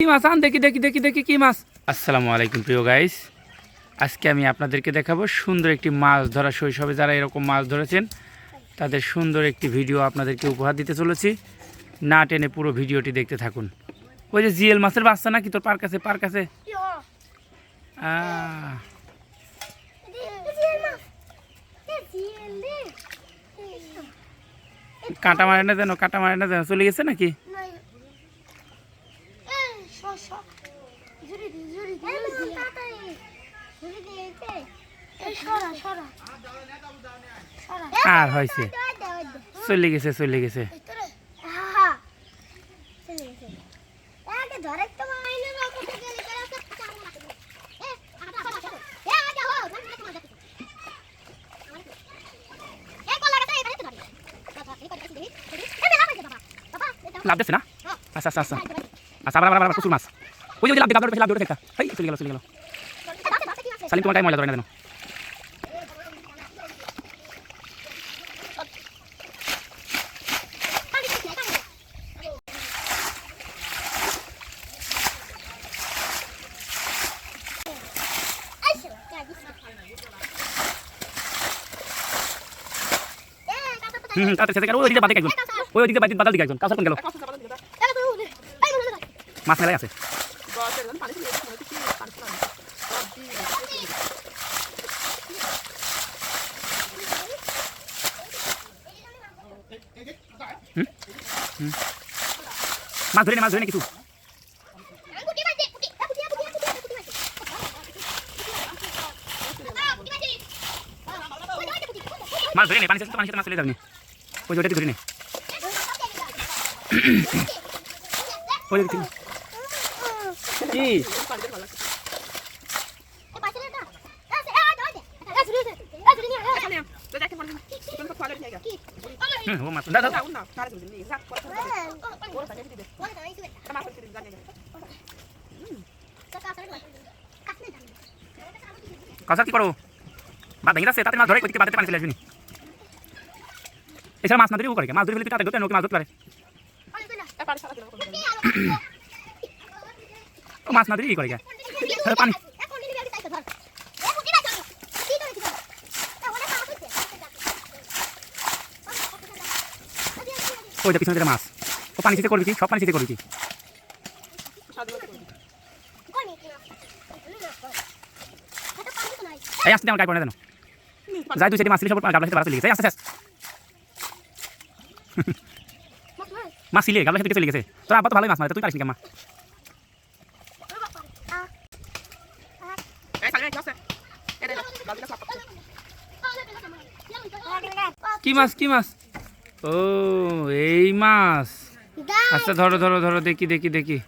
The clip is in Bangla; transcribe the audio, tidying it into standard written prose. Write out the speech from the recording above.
কি মাছ আন দেখি দেখি দেখি দেখি কি মাছ। আসসালামু আলাইকুম প্রিয় গাইস, আজকে আমি আপনাদেরকে দেখাবো সুন্দর একটি মাছ ধরা। শৈশবে যারা এরকম মাছ ধরেছেন তাদের সুন্দর একটি ভিডিও আপনাদেরকে উপহার দিতে চলেছি। না টেনে পুরো ভিডিওটি দেখতে থাকুন। ওই যে জিএল মাছের বাচ্চা নাকি তোর পার কাছে কাঁটা মারে না যেন, কাঁটা মারে না যেন, চলে গেছে নাকি? আর হয়েছে, চলে গেছে চলে গেছে। লাভ দিচ্ছে না? আচ্ছা আচ্ছা আচ্ছা আচ্ছা, আবার প্রচুর মাছ। ওই যে লাভ দিয়ে লাভ দিয়ে একটা চলে গেল চলে গেল। সালিম তোমার টাইম ময়লা ধরে না যেন। ওই দিকে বাদে একজন, ওই দিকে বাদাল দিকে একজন, কাছে কোন গেল? মাছ মেলাই আছে। মাছ ধরে না কিছু। মাছ ধরে নে, পানি মাছ চলে যাবে। ওই ওটা ধরে নে, ওই কি কাঁচা কি করো? বাদ ভেঙে যাচ্ছে, তাতে মাছ ধরে ওইদিকে বাদে পানি চলে আসবে। এছাড়া মাছ না ধরে ও করে, মাছ ধরে ফেলতে তাদের ধরতে নৌকে মাছ ধরতে পারে। ও মাছ না ধরে ই করে পানি। ওইটা পিছনে মাছ, ও পানি চিতে করবি কি? সব পানি চিতে করবি কি? এই আসতে আমার গায়ে পড়ে না যেন। যাই তুই সেটি মাছ ছিল সব গাবলা খেতে চলে গেছে। আস্তে আস্তে মাছ ছিলে গাবলা খেতে চলে গেছে। তোর আব্বা তো ভালোই মাছ মারে, তুই পারিস নি কেমন? কি মাছ কি মাছ? ও এই মাছ। আচ্ছা ধরো ধরো ধরো, দেখি দেখি দেখি।